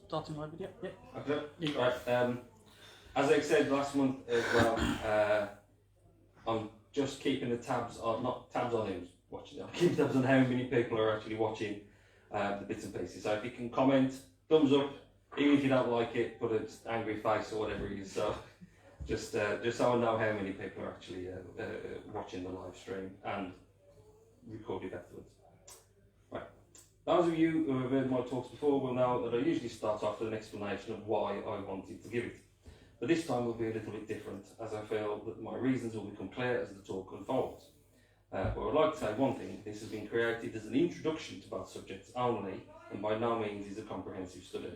starting my video. Yep. Okay. Right. As I said last month as well, I'm just keeping the tabs on, not tabs on who's watching it, I'm keeping tabs on how many people are actually watching the bits and pieces. So if you can comment, thumbs up, even if you don't like it, put an angry face or whatever it is. So just so I know how many people are actually watching the live stream and recorded afterwards. Right. Those of you who have heard my talks before will know that I usually start off with an explanation of why I wanted to give it. But this time will be a little bit different, as I feel that my reasons will become clear as the talk unfolds. But I'd like to say one thing: this has been created as an introduction to both subjects only, and by no means is a comprehensive study.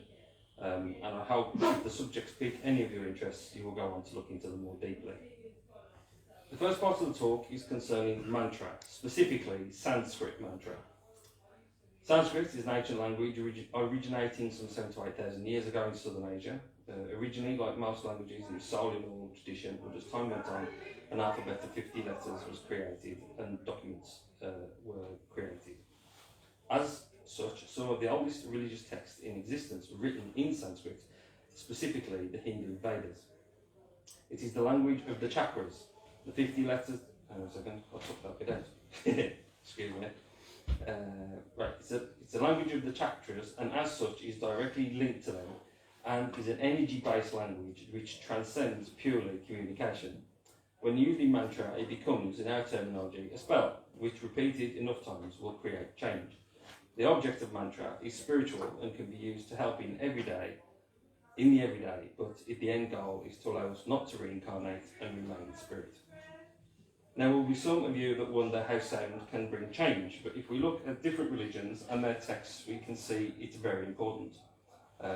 And I hope if the subjects pique any of your interests, you will go on to look into them more deeply. The first part of the talk is concerning mantra, specifically Sanskrit mantra. Sanskrit is an ancient language originating some 7,000 to 8,000 years ago in southern Asia. Originally, like most languages, it was solely an oral tradition, but as time went on, an alphabet of 50 letters was created and documents were created. As such, some of the oldest religious texts in existence were written in Sanskrit, specifically the Hindu Vedas. It is the language of the chakras, the 50 letters. Hang on a second, I took that bit out. Excuse me. Right, it's a language of the chakras, and as such is directly linked to them, and is an energy-based language which transcends purely communication. When used in mantra, it becomes, in our terminology, a spell, which repeated enough times will create change. The object of mantra is spiritual and can be used to help in the everyday, but the end goal is to allow us not to reincarnate and remain spirit. Now, there will be some of you that wonder how sound can bring change, but if we look at different religions and their texts, we can see it's very important.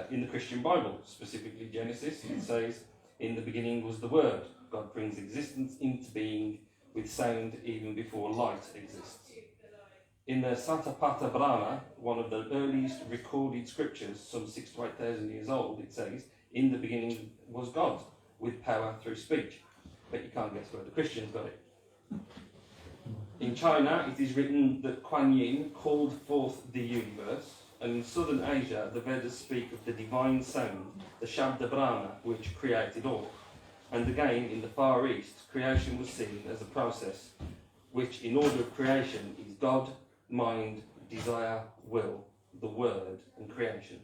In the Christian Bible, specifically Genesis, it says, "In the beginning was the Word. God brings existence into being with sound even before light exists." In the Satapatha Brahma, one of the earliest recorded scriptures, some 6,000 to 8,000 years old, it says, "In the beginning was God, with power through speech." But you can't guess where the Christians got it. In China, it is written that Kuan Yin called forth the universe, and in southern Asia, the Vedas speak of the divine sound, the Shabda Brahma, which created all. And again, in the Far East, creation was seen as a process which, in order of creation, is God, mind, desire, will, the Word, and creation.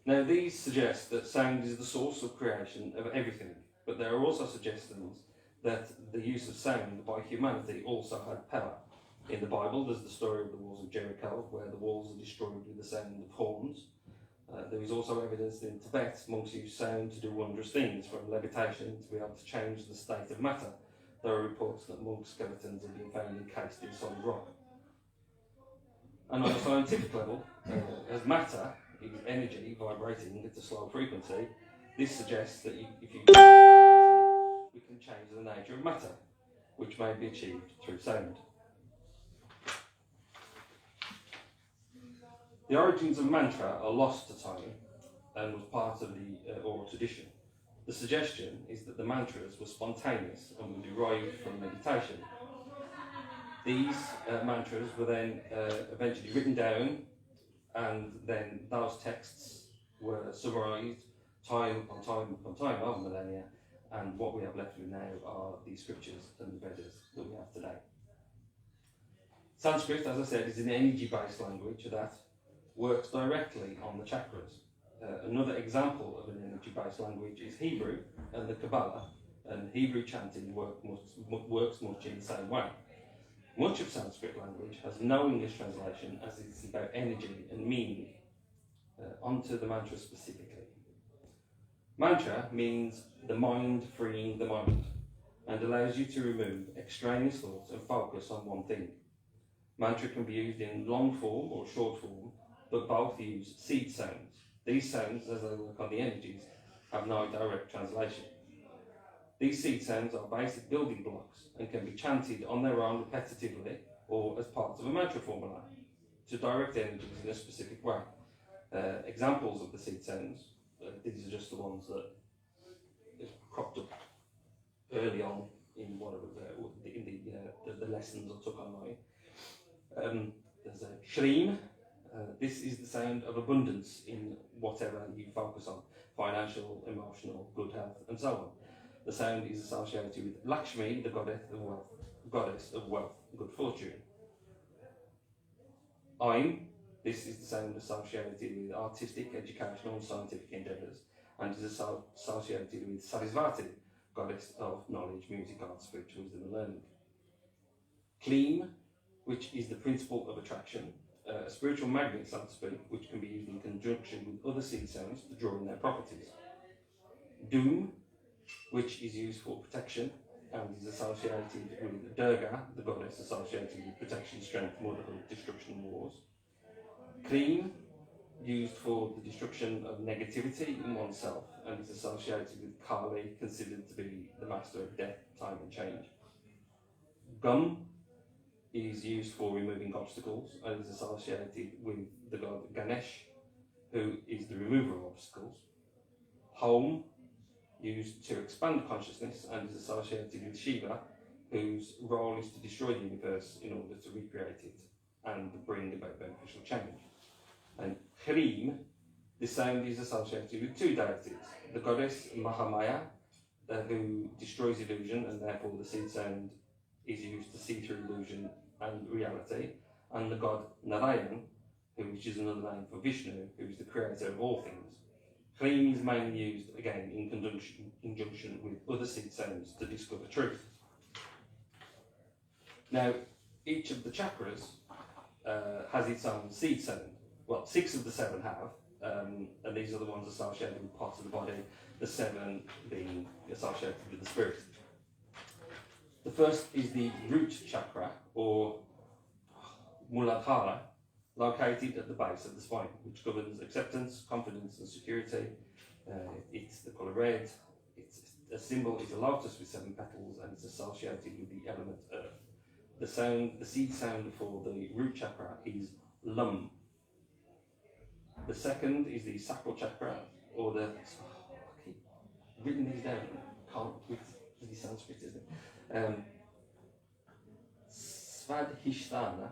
Now, these suggest that sound is the source of creation of everything, but there are also suggestions that the use of sound by humanity also had power. In the Bible, there's the story of the walls of Jericho, where the walls are destroyed with the sound of horns. There is also evidence in Tibet monks use sound to do wondrous things, from levitation to be able to change the state of matter. There are reports that monk skeletons have been found encased in solid rock. And on a scientific level, as matter is energy vibrating at a slow frequency, this suggests that if you we can change the nature of matter, which may be achieved through sound. The origins of mantra are lost to time and was part of the oral tradition. The suggestion is that the mantras were spontaneous and were derived from meditation. These mantras were then eventually written down, and then those texts were summarised time upon time upon time over millennia, and what we have left with now are the scriptures and the Vedas that we have today. Sanskrit, as I said, is an energy-based language that works directly on the chakras. Another example of an energy-based language is Hebrew and the Kabbalah, and Hebrew chanting works much in the same way. Much of Sanskrit language has no English translation, as it's about energy and meaning. Onto the mantra specifically. Mantra means the mind freeing the mind, and allows you to remove extraneous thoughts and focus on one thing. Mantra can be used in long form or short form, but both use seed sounds. These sounds, as they work on the energies, have no direct translation. These seed sounds are basic building blocks and can be chanted on their own repetitively or as part of a mantra formula to direct energies in a specific way. Examples of the seed sounds, these are just the ones that cropped up early on in the lessons I took online. There's a shreem, This is the sound of abundance in whatever you focus on: financial, emotional, good health, and so on. The sound is associated with Lakshmi, the goddess of wealth, good fortune. Aim, this is the sound associated with artistic, educational, and scientific endeavours, and is associated with Sarasvati, goddess of knowledge, music, art, speech, wisdom, and learning. Kleem, which is the principle of attraction, a spiritual magnet, so to speak, which can be used in conjunction with other seed sounds to draw in their properties. Doom, which is used for protection and is associated with Durga, the goddess associated with protection, strength, motherhood, destruction, and wars. Kleem, used for the destruction of negativity in oneself and is associated with Kali, considered to be the master of death, time, and change. Gum is used for removing obstacles and is associated with the god Ganesh, who is the remover of obstacles. Home, used to expand consciousness and is associated with Shiva, whose role is to destroy the universe in order to recreate it and bring about beneficial change. And Hreem, this sound is associated with two deities: the goddess Mahamaya, who destroys illusion, and therefore the seed sound is used to see through illusion and reality, and the god Narayan, which is another name for Vishnu, who is the creator of all things. Hreem is mainly used, again, in conjunction with other seed sounds to discover truth. Now, each of the chakras has its own seed sound. Well, 6 of the 7 have, and these are the ones associated with parts of the body, the 7 being associated with the spirit. The first is the root chakra, or Muladhara, located at the base of the spine, which governs acceptance, confidence, and security. It's the colour red. Its a symbol is a lotus with 7 petals, and it's associated with the element earth. The seed sound for the root chakra is Lum. The second is the sacral chakra, or the. I keep written these down. Can't with the Sanskrit, isn't it? Svadhisthana,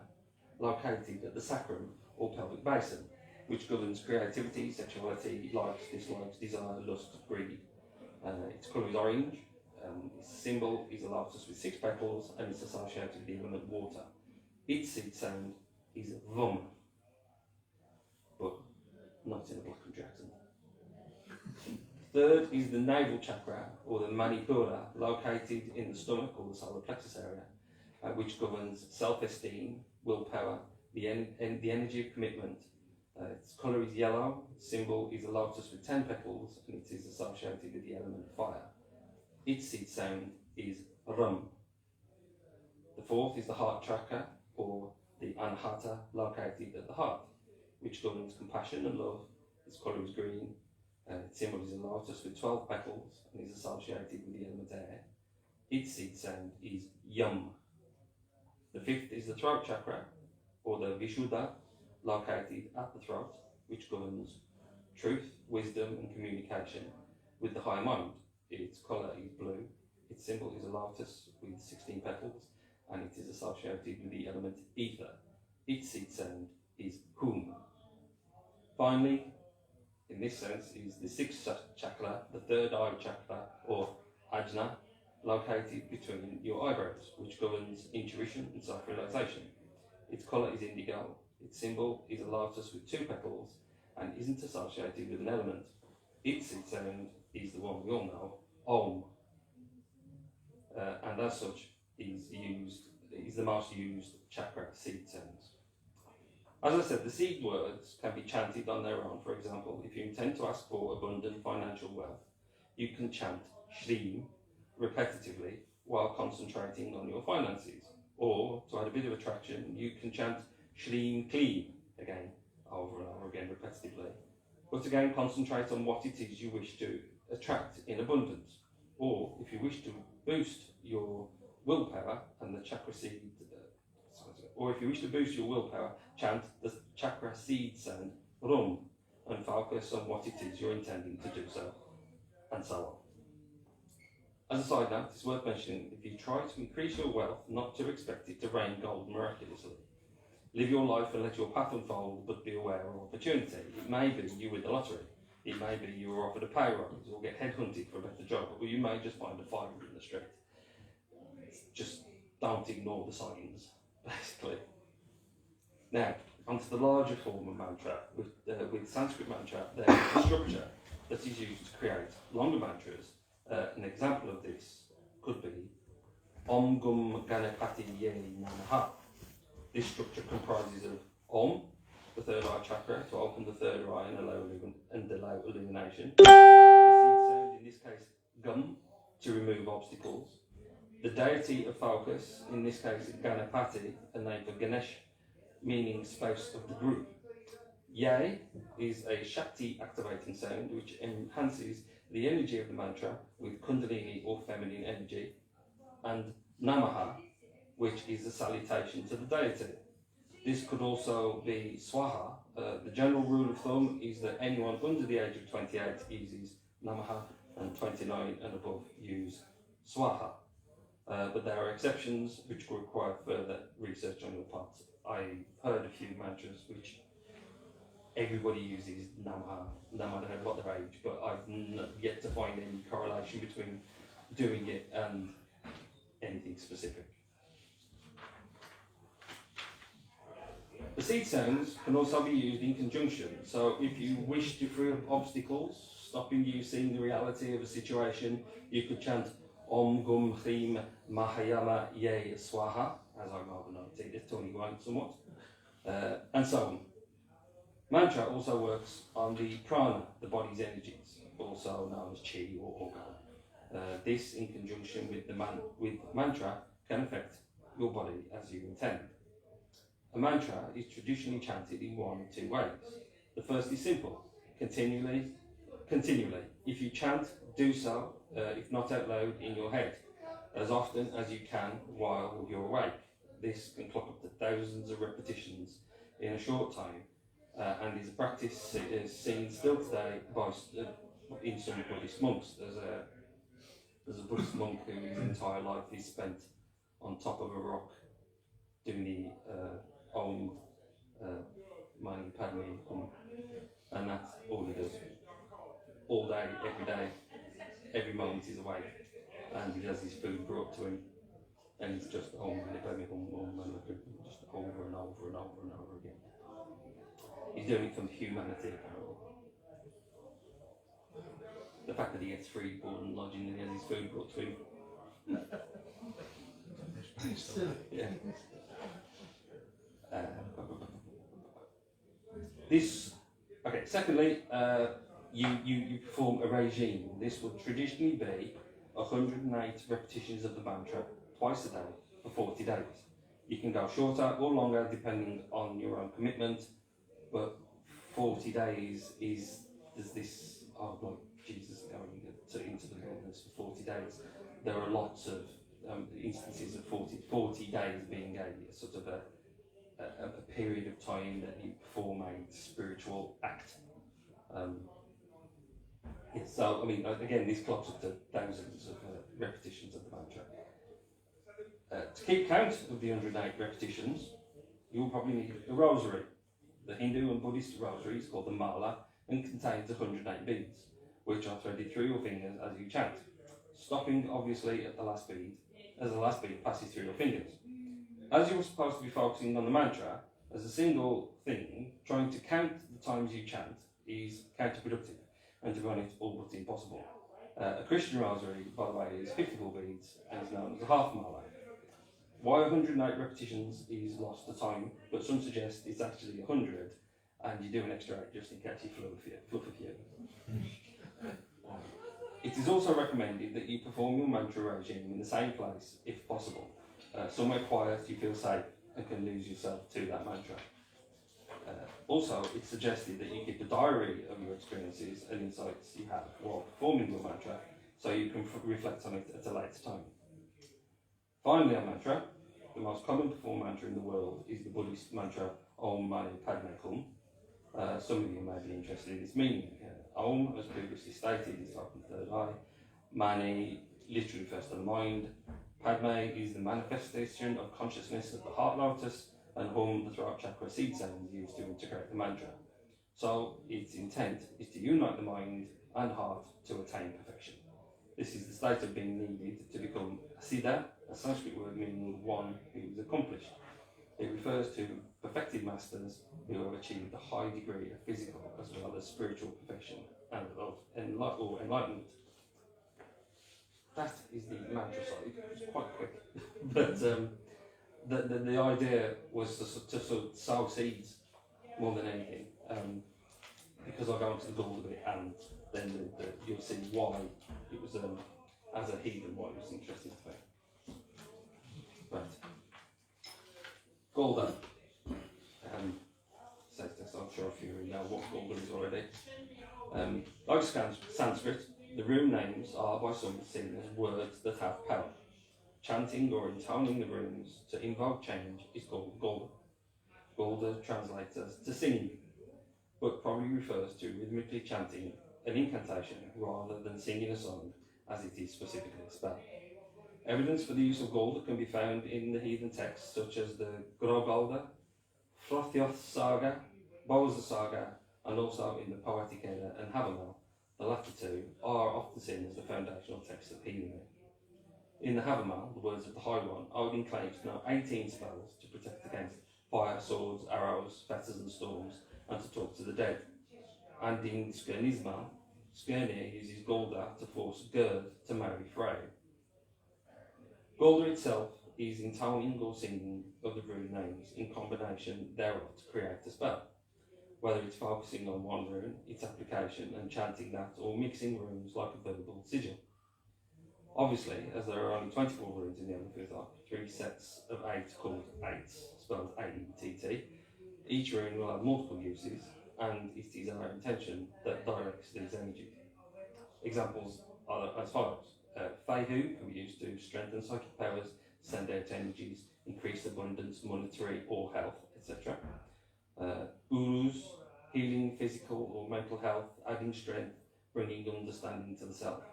located at the sacrum or pelvic basin, which governs creativity, sexuality, likes, dislikes, desire, lust, greed. Its colour is orange. Its symbol is a lotus with 6 petals, and it's associated with the element water. Its seed sound is Vum, but not in a black country accent. Third is the navel chakra, or the Manipura, located in the stomach or the solar plexus area, which governs self-esteem, willpower, the energy of commitment. Its colour is yellow. Its symbol is a lotus with 10 petals, and it is associated with the element fire. Its seed sound is Rum. The fourth is the heart chakra, or the Anahata, located at the heart, which governs compassion and love. Its colour is green. Its symbol is a lotus with 12 petals, and is associated with the element air. Its seed sound is Yum. The fifth is the throat chakra, or the Vishuddha, located at the throat, which governs truth, wisdom, and communication with the higher mind. Its colour is blue. Its symbol is a lotus with 16 petals, and it is associated with the element ether. Its seed sound is Hum. Finally, in this sense, is the 6th chakra, the third eye chakra, or Ajna, located between your eyebrows, which governs intuition and self-realization. Its colour is indigo. Its symbol is a lotus with 2 petals, and isn't associated with an element. Its seed sound is the one we all know, Om, and as such is the most used chakra seed sounds. As I said, the seed words can be chanted on their own. For example, if you intend to ask for abundant financial wealth, you can chant Shreem repetitively while concentrating on your finances. Or, to add a bit of attraction, you can chant Shreem Kleem again, over and over again repetitively. But again, concentrate on what it is you wish to attract in abundance. Or, if you wish to boost your willpower and the chakra seed, chant the chakra seed sound Rum, and focus on what it is you're intending to do so, and so on. As a side note, it's worth mentioning, if you try to increase your wealth, not to expect it to rain gold miraculously. Live your life and let your path unfold, but be aware of opportunity. It may be you win the lottery. It may be you are offered a pay rise or get headhunted for a better job, or you may just find a fiver in the street. Just don't ignore the signs, basically. Now, onto the larger form of mantra. With Sanskrit mantra, there is a structure that is used to create longer mantras. An example of this could be Om Gum Ganapati Ye Namaha. This structure comprises of Om, the third eye chakra, to open the third eye and allow illumination. The seed sound, in this case, Gum, to remove obstacles. The deity of focus, in this case Ganapati, a name for Ganesh, meaning space of the group. Ye is a Shakti activating sound which enhances the energy of the mantra with Kundalini or feminine energy, and Namaha, which is a salutation to the deity. This could also be Swaha. The general rule of thumb is that anyone under the age of 28 uses Namaha, and 29 and above use Swaha. But there are exceptions which require further research on your part. I've heard a few mantras which everybody uses Namaha, no matter what their age, but I've yet to find any correlation between doing it and anything specific. The seed sounds can also be used in conjunction. So if you wish to free up obstacles, stopping you seeing the reality of a situation, you could chant Om Gum Hrim Mahayama Ye Swaha, as I might pronounce it, Tony Wine somewhat, and so on. Mantra also works on the prana, the body's energies, also known as chi or organ. This, in conjunction with mantra, can affect your body as you intend. A mantra is traditionally chanted in one of two ways. The first is simple, continually. If you chant, do so, if not out loud, in your head, as often as you can while you're awake. This can clock up to thousands of repetitions in a short time, and is a practice seen still today in some Buddhist monks. There's a Buddhist monk who his entire life is spent on top of a rock doing the Om Mani Padme Hum, and that's all he does. All day, every moment he's awake, and he has his food brought to him, and it's just Om Mani Padme Hum, Om Mani Padme Hum, just over and over and over and over again. He's doing it for humanity, apparently. The fact that he gets free board and lodging and he has his food brought to him. Yeah. Secondly, you perform a regime. This will traditionally be 108 repetitions of the mantra twice a day for 40 days. You can go shorter or longer depending on your own commitment, but 40 days is this, like Jesus going into the wilderness for 40 days. There are lots of instances of 40 days being a sort of a period of time that you perform a spiritual act. So, I mean, again, this clocks up to thousands of repetitions of the mantra. To keep count of the 108 repetitions, you'll probably need a rosary. The Hindu and Buddhist rosary is called the mala and contains 108 beads, which are threaded through your fingers as you chant, stopping obviously at the last bead, as the last bead passes through your fingers. As you're supposed to be focusing on the mantra as a single thing, trying to count the times you chant is counterproductive, and to be honest, all but impossible. A Christian rosary, by the way, is 54 beads and is known as a half mala. Why 108 repetitions is lost to time, but some suggest it's actually 100, and you do an extra 8 just in case you fluff a few. It is also recommended that you perform your mantra regime in the same place, if possible. Somewhere quiet you feel safe and can lose yourself to that mantra. Also, it's suggested that you keep a diary of your experiences and insights you have while performing your mantra, so you can reflect on it at a later time. Finally, on mantra, the most common performed mantra in the world is the Buddhist mantra Om Mani Padme Hum. Some of you may be interested in its meaning. Om, as previously stated, is to open the third eye. Mani literally refers to the mind. Padme is the manifestation of consciousness at the heart lotus, and hum the throat chakra seed sounds used to integrate the mantra. So its intent is to unite the mind and heart to attain perfection. This is the state of being needed to become a siddha, a Sanskrit word meaning one who is accomplished. It refers to perfected masters who have achieved a high degree of physical as well as spiritual perfection and of enlightenment. That is the mantra side. It's quite quick, but the idea was to sort of sow seeds more than anything. Because I'll go into the gold a bit, and then you'll see why it was as a heathen, why it was interesting to me. Right. Galdr. Says this, I'm sure a few of you know what Galdr is already. Like Sanskrit, the rune names are by some seen as words that have power. Chanting or intoning the runes to invoke change is called Galdr. Galdr translates as to sing, but probably refers to rhythmically chanting an incantation rather than singing a song as it is specifically spelled. Evidence for the use of Galdr can be found in the heathen texts such as the galdr, Frithjof saga, Bowser saga, and also in the Poetic Edda and Havamal. The latter two are often seen as the foundational texts of heathenry. In the Havamal, the words of the High One, Odin claims to know 18 spells to protect against fire, swords, arrows, fetters and storms, and to talk to the dead. And in Skirnismal, Skirnir uses Galdr to force Gerd to marry Frey. Galdr itself is intoning or singing of the rune names in combination thereof to create a spell. Whether it's focusing on one rune, its application, and chanting that, or mixing runes like a verbal sigil. Obviously, as there are only 24 runes in the Elder 3 sets of 8 called 8s, spelled A-E-T-T, each rune will have multiple uses, and it is our intention that directs these energies. Examples are as follows. Feihu can be used to strengthen psychic powers, send out energies, increase abundance, monetary or health, etc. Uruz, healing physical or mental health, adding strength, bringing understanding to the self.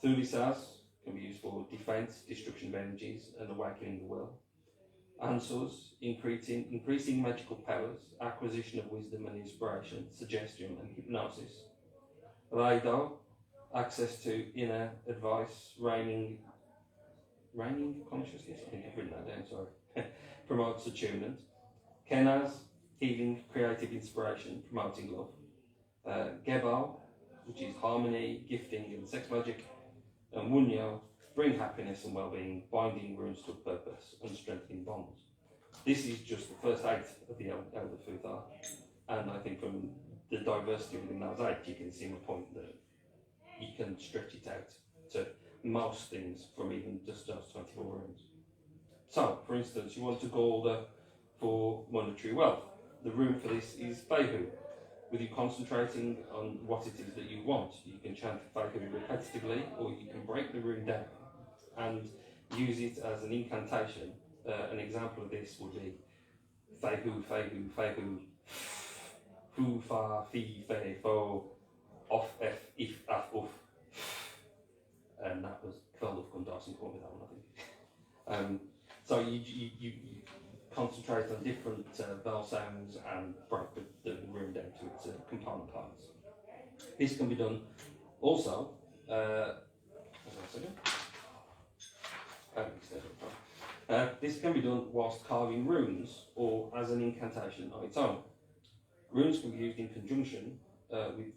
Thurisaz can be used for defense, destruction of energies, and awakening the will. Ansurs, increasing magical powers, acquisition of wisdom and inspiration, suggestion and hypnosis. Raido, access to inner advice, reigning consciousness, I think I've written that down, sorry. Promotes attunement. Kenaz, healing, creative inspiration, promoting love. Gebal, which is harmony, gifting and sex magic. And Wunyo, bring happiness and well-being, binding runes to a purpose and strengthening bonds. This is just the first 8 of the Elder Futhar, and I think from the diversity within those 8 you can see my point that you can stretch it out to most things from even just those 24 runes. So, for instance, you want to Galdr for monetary wealth. The rune for this is Feihu. With you concentrating on what it is that you want, you can chant Feihu repetitively, or you can break the rune down and use it as an incantation. An example of this would be Feihu, Feihu, Feihu, Fu, Fa, Fi, Fe, Fo, Off, F, If, Af, Uff. And that was Kvelduf Gundarsen called me that one, I think. So you concentrate on different vowel sounds and break the rune down to its component parts. This can be done also, this can be done whilst carving runes or as an incantation on its own. Runes can be used in conjunction with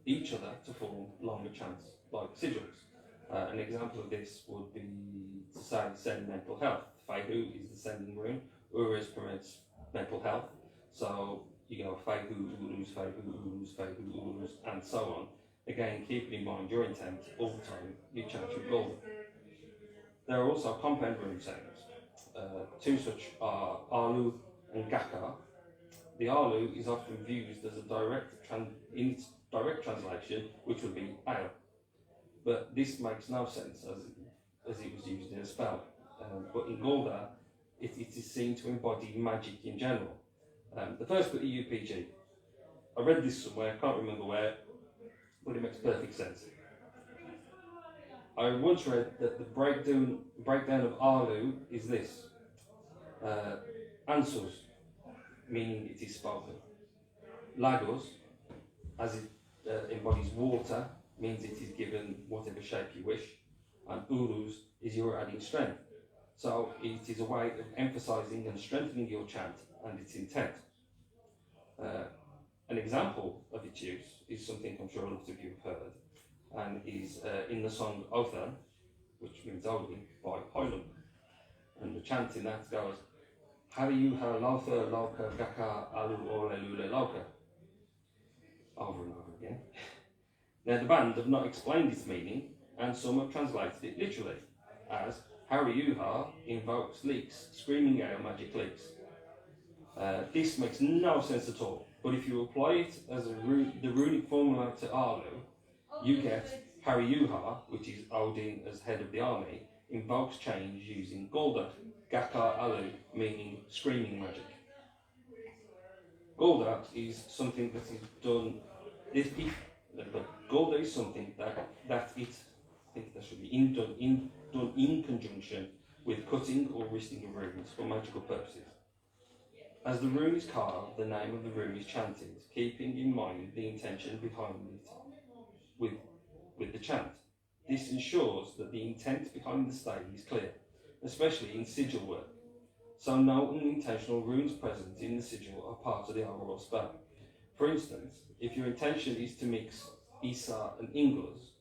each other to form longer chants, like sigils. An example of this would be to say send mental health. Feihu is the sending rune. Uruz promotes mental health. So you go Feihu, Uruz, Feihu, Uruz, Feihu, Uruz, and so on. Again, keeping in mind your intent all the time you chant your Galdr. There are also compound rune sounds. 2 such are Alu and Gakar. The Alu is often used as a in its direct translation, which would be ale. But this makes no sense as it was used in a spell. But in Galdr, it is seen to embody magic in general. The first bit of UPG, I read this somewhere, I can't remember where, but it makes perfect sense. I once read that the breakdown of Alu is this. Answers, meaning it is spoken. Lagos, as it embodies water, means it is given whatever shape you wish. And urus is you're adding strength. So it is a way of emphasizing and strengthening your chant and its intent. An example of its use is something I'm sure a lot of you have heard, and is in the song Othan, which means Odin, by Highland. And the chant in that goes, Hariyuha Laufa Lauka Gaka Alu Ole Lule Lauka. Over and over again. Now the band have not explained its meaning, and some have translated it literally as Hariyuha invokes leaks, screaming out magic leaks. This makes no sense at all, but if you apply it as the runic formula to Alu, you get Hariyuha, which is Odin as head of the army, invokes change using galdr, Gakar Alu, meaning screaming magic. Galdr is something that is done. Galdr is something that it, I think that should be done in conjunction with cutting or wristing of runes for magical purposes. As the rune is carved, the name of the rune is chanted, keeping in mind the intention behind it with the chant. This ensures that the intent behind the stave is clear, especially in sigil work. So no unintentional runes present in the sigil are part of the overall spell. For instance, if your intention is to mix Isa and Inglas,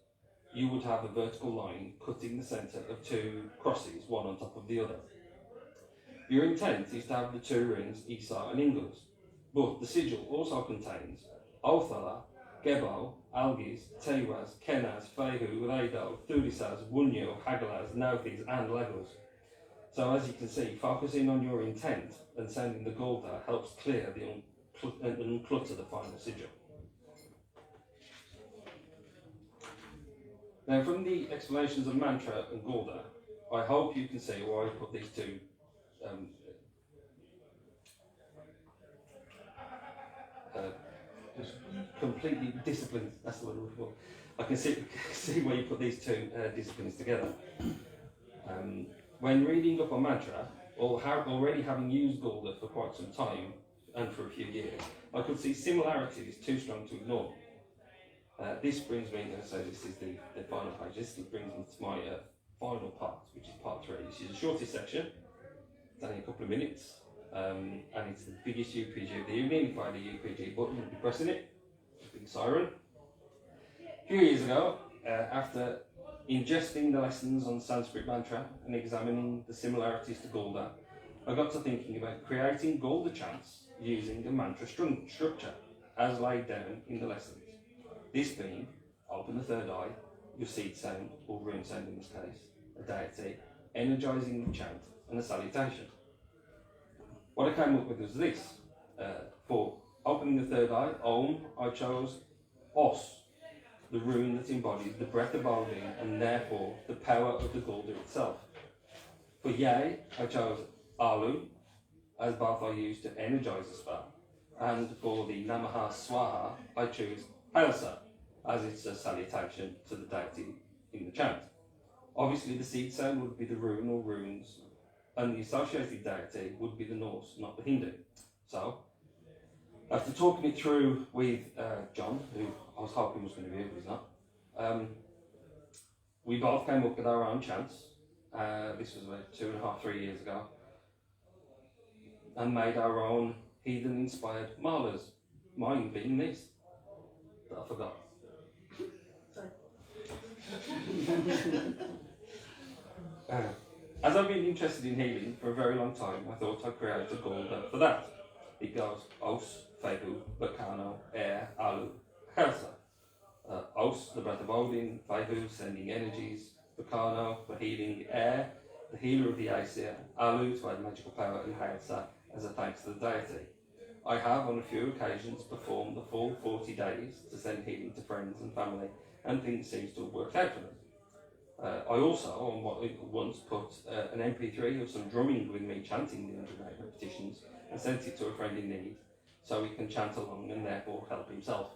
you would have a vertical line cutting the centre of two crosses, one on top of the other. Your intent is to have the two runes Isa and Inglas, but the sigil also contains Othala, Gebo, Algis, Tewas, Kenaz, Fehu, Reido, Thurisaz, Wunyo, Hagalaz, Naufis, and Legos. So as you can see, focusing on your intent and sending the galdr helps clear and unclutter the final sigil. Now from the explanations of mantra and galdr, I hope you can see why I put these two completely disciplined, that's the word I'm looking for. I can see where you put these two disciplines together. When reading up on mantra, or already having used galdr for quite some time, and for a few years, I could see similarities too strong to ignore. This brings me, so this is the final page, this brings me to my final part, which is part 3. This is the shortest section, it's only a couple of minutes, and it's the biggest UPG of the evening. If I had a UPG button, I'd be pressing it, big siren. A few years ago, after ingesting the lessons on Sanskrit mantra and examining the similarities to galdr, I got to thinking about creating galdr chants using a mantra structure as laid down in the lessons. This being, open the third eye, your seed sound, or rune sound in this case, a deity, energising the chant, and a salutation. What I came up with was this. For opening the third eye, Om, I chose Os, the rune that embodies the breath of Odin and therefore the power of the galdr itself. For Yay, I chose Alu, as both are used to energise the spell. And for the Namaha Swaha, I choose Halsa, as it's a salutation to the deity in the chant. Obviously the seed sound would be the rune or runes, and the associated deity would be the Norse, not the Hindu. So, after talking it through with John, who I was hoping was going to be here, but he's not, we both came up with our own chants. This was about 2.5, 3 years ago, and made our own heathen-inspired malas. Mine being this that I forgot. As I've been interested in healing for a very long time, I thought I'd create a galdr for that. It goes Os, Febu, Bacano, Air, Alu, Helsa. Os, the breath of Odin, Febu, sending energies, Bacano, for healing air, the healer of the Aesir, Alu, to add magical power, and Helsa, as a thanks to the deity. I have on a few occasions performed the full 40 days to send healing to friends and family, and things seem to have worked out for me. I also, on once put an MP3 of some drumming with me chanting the 108 repetitions and sent it to a friend in need, so he can chant along and therefore help himself.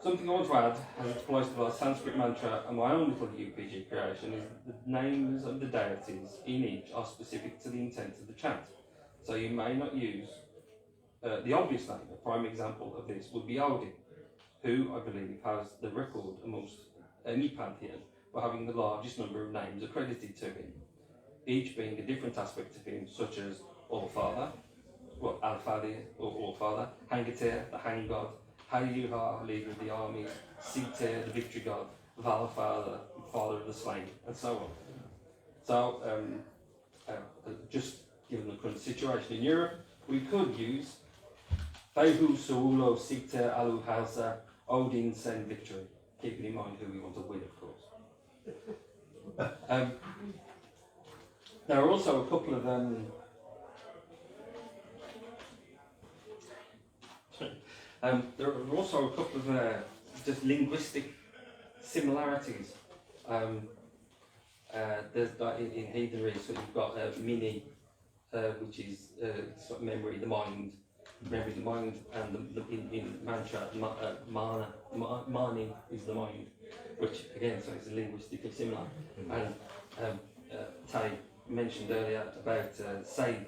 Something I want to add, as it applies to both Sanskrit mantra and my own little UPG creation, is the names of the deities in each are specific to the intent of the chant. So you may not use the obvious name. A prime example of this would be Odin, who I believe has the record amongst any pantheon for having the largest number of names accredited to him, each being a different aspect of him, such as Allfather, Alfadi or Allfather, Hangatir, the Hang God, Hayuha, leader of the army, Sigtir, the victory god, Valfather, father of the slain, and so on. So, just given the current situation in Europe, we could use Fehu, Saulo, Sigtir, Alu, Hausa, Odin, send victory, keeping in mind who we want to win, of course. There are also a couple of just linguistic similarities. There's in heathenry, so you've got mini, which is sort of memory, the mind, and in mantra, mani is the mind, which again, so it's linguistically similar. And Tay mentioned earlier about Said.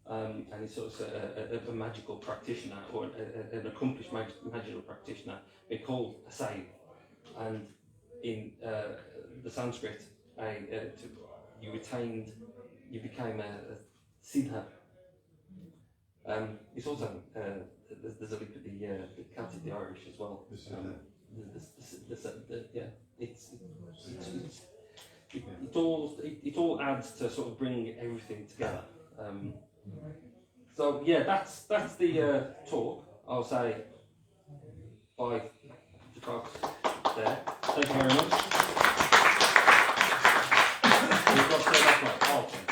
And he's sort of a magical practitioner, or an accomplished magical practitioner, being called a sage. And in the Sanskrit, you became a siddha. It's also there's a link with the Celtic, the Irish as well. It all adds to sort of bring everything together. So yeah, that's the talk. I'll say bye to folks there. Thank you very much. We've got to say that right.